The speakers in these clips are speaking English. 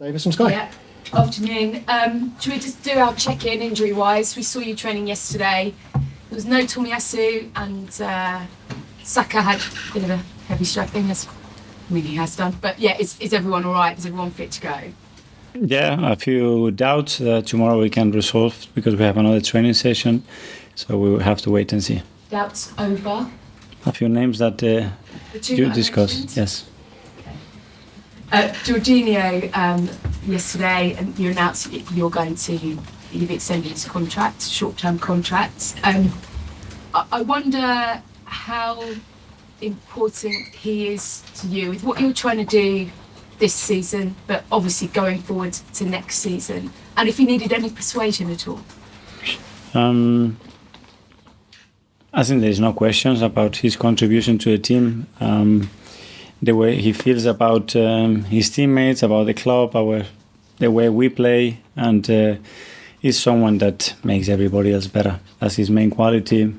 Davis from Sky. Yeah. Afternoon. Should we just do our check-in injury-wise? We saw you training yesterday. There was no Tomiyasu, and Saka had a bit of a heavy strapping. He has done. But yeah, is everyone all right? Is everyone fit to go? Yeah, a few doubts. Tomorrow we can resolve because we have another training session. So we will have to wait and see. Doubts over? A few names that you discussed, yes. Jorginho, yesterday, and you announced you've extended his contract, short-term contract. I wonder how important he is to you with what you're trying to do this season, but obviously going forward to next season, and if he needed any persuasion at all. I think there's no questions about his contribution to the team. The way he feels about his teammates, about the club, the way we play, and he's someone that makes everybody else better. That's his main quality.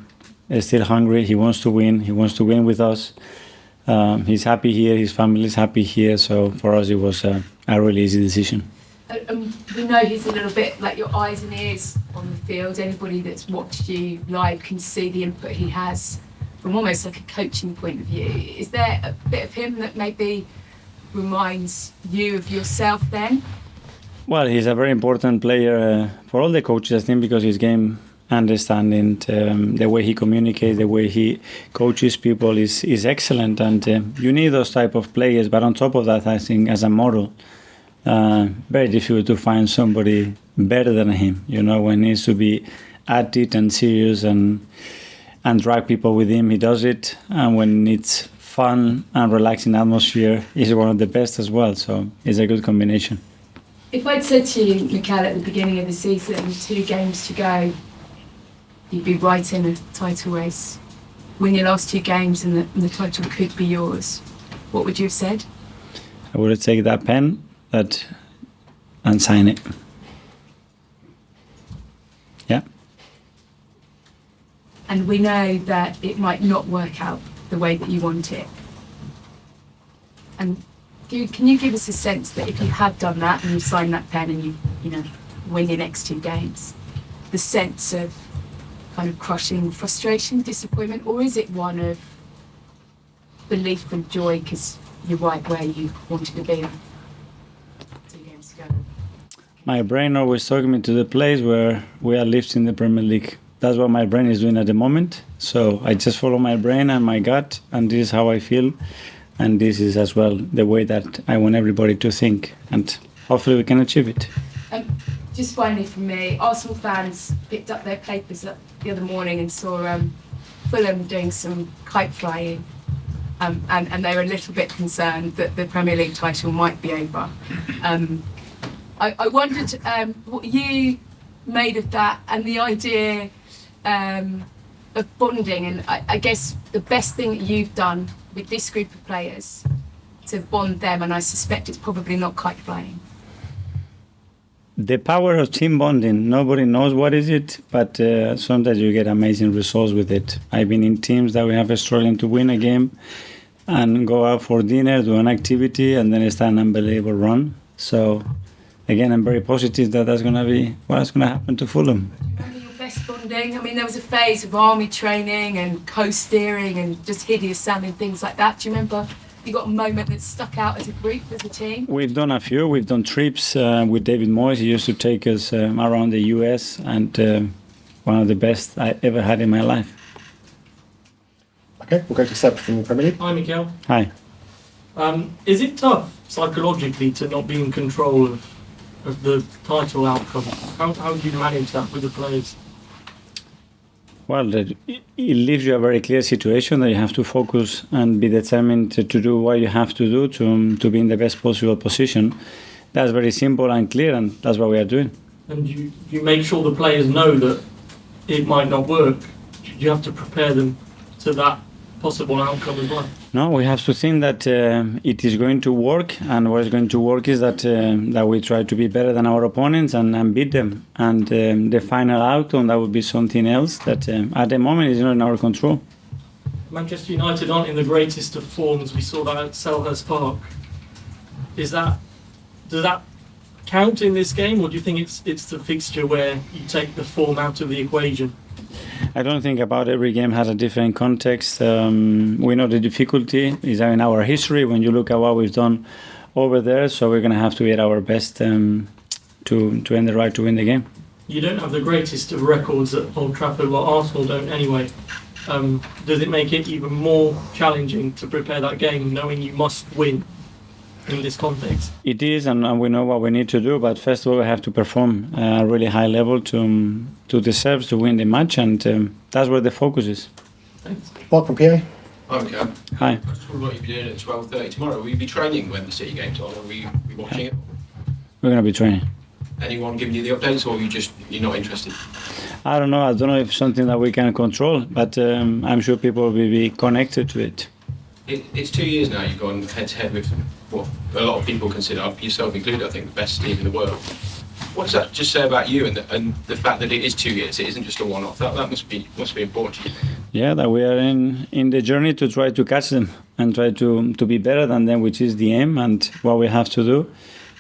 He's still hungry. He wants to win. He wants to win with us. He's happy here. His family is happy here. So for us, it was a really easy decision. We know he's a little bit like your eyes and ears on the field. Anybody that's watched you live can see the input he has from almost like a coaching point of view. Is there a bit of him that maybe reminds you of yourself then? Well, he's a very important player for all the coaches, I think, because his game understanding, the way he communicates, the way he coaches people is excellent. And you need those type of players. But on top of that, I think as a model, very difficult to find somebody better than him. You know, when he needs to be at it and serious and drag people with him, he does it. And when it's fun and relaxing atmosphere, he's one of the best as well. So it's a good combination. If I'd said to you, Mikel, at the beginning of the season, 2 games to go, you'd be right in a title race, win your last 2 games and the title could be yours, what would you have said? I would have taken that pen and sign it. Yeah. And we know that it might not work out the way that you want it. And can you give us a sense that if you had done that and you signed that pen and you win your next 2 games, the sense of kind of crushing frustration, disappointment, or is it one of belief and joy because you're right where you wanted to be 2 games to go? My brain always took me to the place where we are lifting the Premier League. That's what my brain is doing at the moment. So I just follow my brain and my gut, and this is how I feel. And this is as well the way that I want everybody to think. And hopefully we can achieve it. Just finally from me, Arsenal fans picked up their papers the other morning and saw Fulham doing some kite flying. And they were a little bit concerned that the Premier League title might be over. I wondered what you made of that and the idea of bonding. And I guess the best thing that you've done with this group of players to bond them, and I suspect it's probably not kite flying. The power of team bonding, nobody knows what is it, but sometimes you get amazing results with it. I've been in teams that we have struggling to win a game and go out for dinner, do an activity, and then start an unbelievable run. So again, I'm very positive that that's going to be what's going to happen to Fulham. Do you remember your best bonding? I mean, there was a phase of army training and co-steering and just hideous sounding things like that. Do you remember you got a moment that stuck out as a group, as a team? We've done a few. We've done trips with David Moyes. He used to take us around the US, and one of the best I ever had in my life. Okay, we'll go to Seb from the Premier League. Hi, Mikel. Hi. Is it tough psychologically to not be in control of the title outcome? How do you manage that with the players? Well, it leaves you a very clear situation that you have to focus and be determined to do what you have to do to be in the best possible position. That's very simple and clear, and that's what we are doing. And you make sure the players know that it might not work. You have to prepare them to that possible outcome as well. No, we have to think that it is going to work, and what is going to work is that we try to be better than our opponents and beat them. And the final outcome, that would be something else that at the moment is not in our control. Manchester United aren't in the greatest of forms. We saw that at Selhurst Park. Does that count in this game, or do you think it's the fixture where you take the form out of the equation? I don't think about every game has a different context. We know the difficulty is in our history when you look at what we've done over there, so we're going to have to get our best to earn the right to win the game. You don't have the greatest of records at Old Trafford, well Arsenal don't anyway. Does it make it even more challenging to prepare that game knowing you must win in this context? It is, and we know what we need to do, but first of all we have to perform at a really high level to deserve to win the match, and that's where the focus is. Thanks. Mark from PA. Hi, Mikel. Hi. I just wonder what you'll be doing at 12:30 tomorrow. Will you be training when the City game's on, or will you be watching it? We're going to be training. Anyone giving you the updates, or you're not interested? I don't know if it's something that we can control, but I'm sure people will be connected to it. It's 2 years now you've gone head-to-head with what a lot of people consider, yourself included, I think, the best team in the world. What does that just say about you and the fact that it is 2 years, it isn't just a one-off? That must be important to you. Yeah, that we are in the journey to try to catch them and try to be better than them, which is the aim and what we have to do.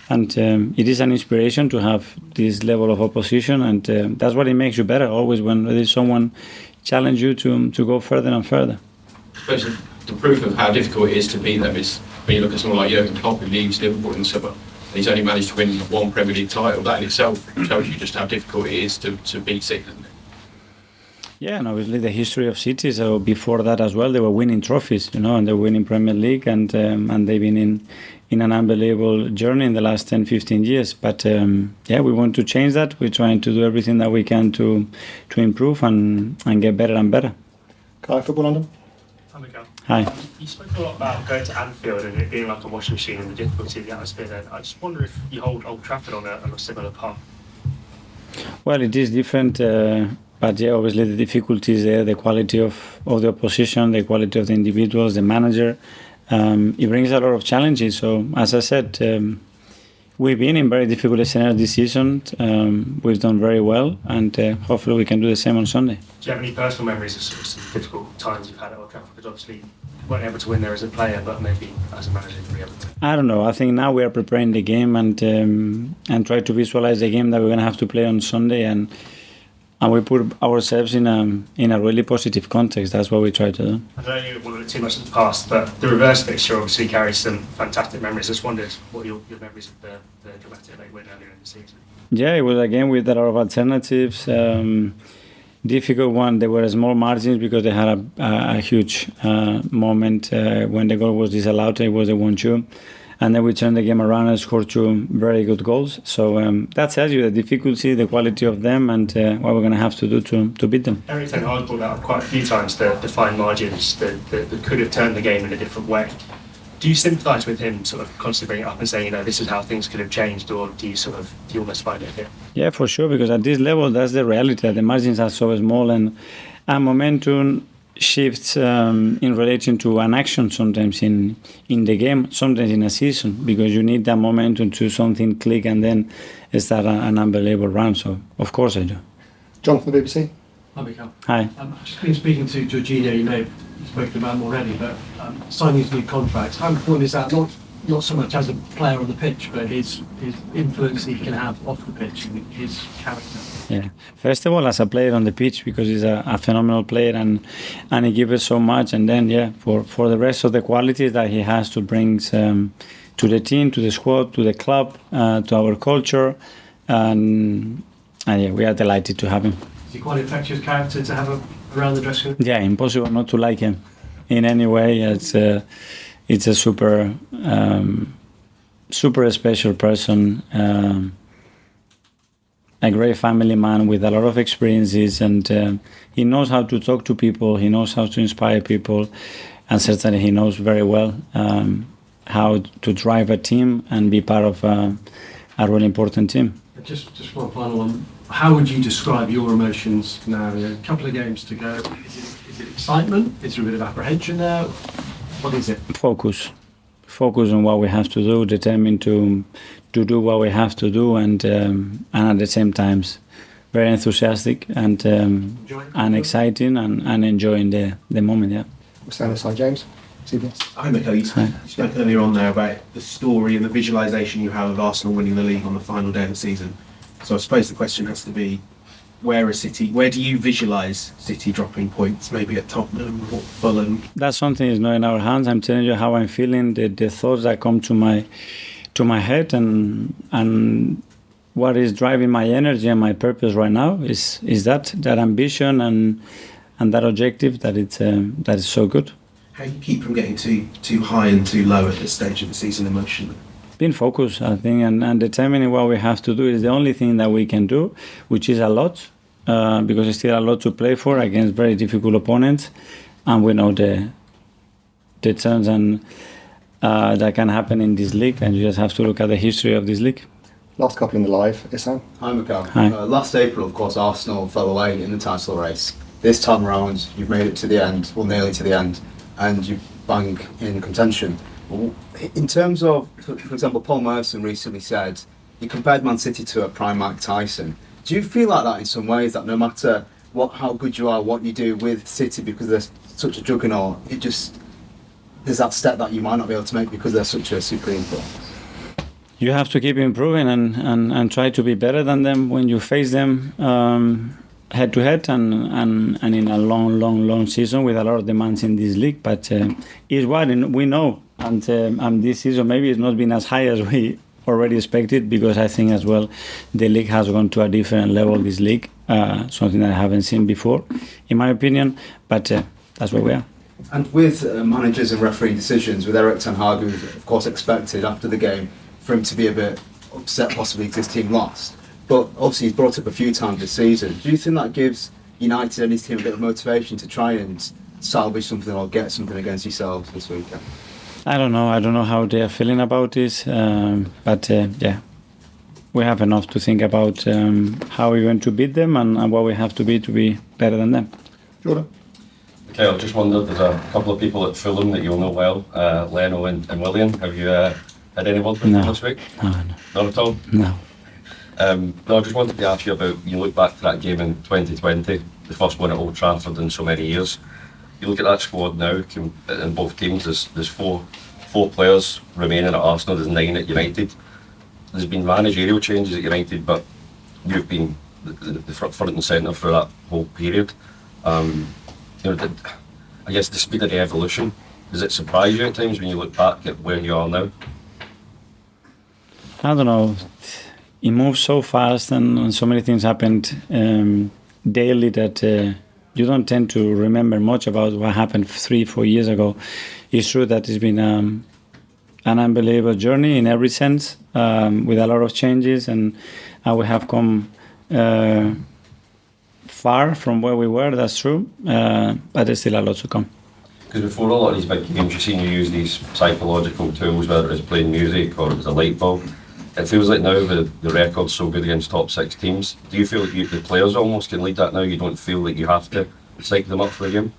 And it is an inspiration to have this level of opposition, and that's what it makes you better always when there's someone challenge you to go further and further. I suppose the proof of how difficult it is to beat them is when you look at someone like Jurgen Klopp, who leaves Liverpool in the summer, and he's only managed to win one Premier League title. That in itself shows you just how difficult it is to beat City, doesn't it? Yeah, and obviously the history of City. So before that as well, they were winning trophies, and they were winning Premier League, and they've been in an unbelievable journey in the last 10, 15 years. But we want to change that. We're trying to do everything that we can to improve and get better and better. Kai, Football London. Hi, Mikel. Hi. You spoke a lot about going to Anfield and it being like a washing machine and the difficulty of the atmosphere there. I just wonder if you hold Old Trafford on a similar path. Well, it is different, but yeah, obviously the difficulties there, the quality of the opposition, the quality of the individuals, the manager, it brings a lot of challenges. So, as I said, we've been in very difficult scenarios this season. We've done very well, and hopefully we can do the same on Sunday. Do you have any personal memories of sort of some difficult times you've had at Old Trafford? Because obviously you weren't able to win there as a player, but maybe as a manager you'll be able to. I don't know. I think now we are preparing the game and try to visualize the game that we're going to have to play on Sunday, and we put ourselves in a really positive context. That's what we try to do. I don't know you want to look too much at the past, but the reverse fixture obviously carries some fantastic memories. I just wondered what your memories of the dramatic late win earlier in the season. Yeah, it was a game with a lot of alternatives. Difficult one. There were small margins because they had a huge moment when the goal was disallowed. It was a 1-2. And then we turned the game around and scored 2 very good goals. So that tells you the difficulty, the quality of them, and what we're going to have to do to beat them. Erik Ten Hag brought out quite a few times the fine margins that could have turned the game in a different way. Do you sympathise with him sort of constantly bringing it up and saying, this is how things could have changed, or do you almost find it here? Yeah, for sure, because at this level, that's the reality. The margins are so small, and momentum shifts in relation to an action sometimes in the game, sometimes in a season, because you need that momentum to something click and then start an unbelievable run. So, of course I do. John from the BBC. Hi, Mikel. Hi. I've just been speaking to Jorginho. You may have spoken about him already, but signing his new contract, how important is that? Not so much as a player on the pitch, but his influence he can have off the pitch and his character. Yeah. First of all, as a player on the pitch, because he's a phenomenal player and he gives us so much. And then, for the rest of the qualities that he has to bring to the team, to the squad, to the club, to our culture. And we are delighted to have him. Is he quite an infectious character to have around the dressing room? Yeah, impossible not to like him in any way. It's a super special person, a great family man with a lot of experiences, and he knows how to talk to people, he knows how to inspire people, and certainly he knows very well how to drive a team and be part of a really important team. Just one final one. How would you describe your emotions now? A couple of games to go. Is it excitement? Is there a bit of apprehension there? What is it? Focus on what we have to do, determined to do what we have to do, and at the same time very enthusiastic and exciting and enjoying the moment. Yeah. We'll stand aside, James. CBS. Hi, Mikel. You spoke earlier on there about the story and the visualisation you have of Arsenal winning the league on the final day of the season. So I suppose the question has to be, where do you visualise City dropping points, maybe at Tottenham or Fulham? That's something is not in our hands. I'm telling you how I'm feeling, the thoughts that come to my head, and what is driving my energy and my purpose right now is that ambition and that objective that is so good. How do you keep from getting too high and too low at this stage of the season emotionally? Being focused, I think, and determining what we have to do is the only thing that we can do, which is a lot, because there's still a lot to play for against very difficult opponents, and we know the turns and that can happen in this league, and you just have to look at the history of this league. Last couple in the live, Isan. Hi, Mikel. Hi. Last April, of course, Arsenal fell away in the title race. This time around, you've made it to the end, well, nearly to the end, and you bang in contention. In terms of, for example, Paul Merson recently said he compared Man City to a prime Mike Tyson. Do you feel like that in some ways, that no matter how good you are, what you do with City, because they're such a juggernaut, there's that step that you might not be able to make because they're such a supreme force? You have to keep improving and try to be better than them when you face them head to head and in a long season with a lot of demands in this league. But it's what we know, and this season maybe it's not been as high as we already expected, because I think as well the league has gone to a different level. This league, something that I haven't seen before, in my opinion. But that's where we are. And with managers and refereeing decisions, with Erik ten Hag, who of course expected after the game for him to be a bit upset possibly because his team lost, but obviously he's brought up a few times this season. Do you think that gives United and his team a bit of motivation to try and salvage something or get something against yourselves this weekend? I don't know how they are feeling about this, but yeah, we have enough to think about how we're going to beat them and what we have to be better than them. Jordan. Okay, I just wondered, there's a couple of people at Fulham that you'll know well, Leno and Willian. Have you had any word with them this week? No. Not at all? No. No, I just wanted to ask you about, you look back to that game in 2020, the first one at Old Trafford in so many years. You look at that squad now, in both teams, there's four players remaining at Arsenal, there's 9 at United. There's been managerial changes at United, but you've been the front and centre for that whole period. I guess the speed of the evolution, does it surprise you at times when you look back at where you are now? I don't know. It moves so fast and so many things happened daily that you don't tend to remember much about what happened 3-4 years ago. It's true that it's been an unbelievable journey in every sense, with a lot of changes, and we have come far from where we were, that's true, but there's still a lot to come. Because before a lot of these big games, you've seen you use these psychological tools, whether it's playing music or it's a light bulb. It feels like now the record's so good against top 6 teams. Do you feel like the players almost can lead that now? You don't feel like you have to psych them up for the game?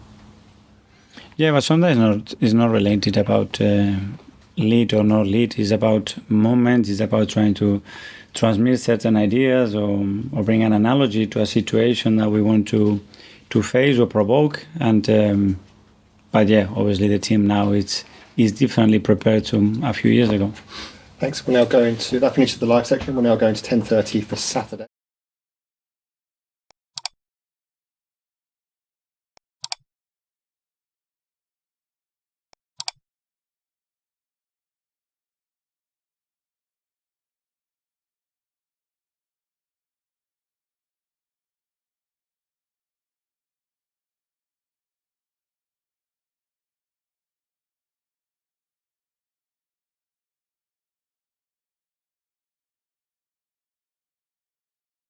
Yeah, but sometimes it's not related about lead or not lead. It's about moments. It's about trying to transmit certain ideas or bring an analogy to a situation that we want to face or provoke. And but yeah, obviously the team now is differently prepared to a few years ago. Thanks. We're now going to, that finishes the live section. We're now going to 10:30 for Saturday.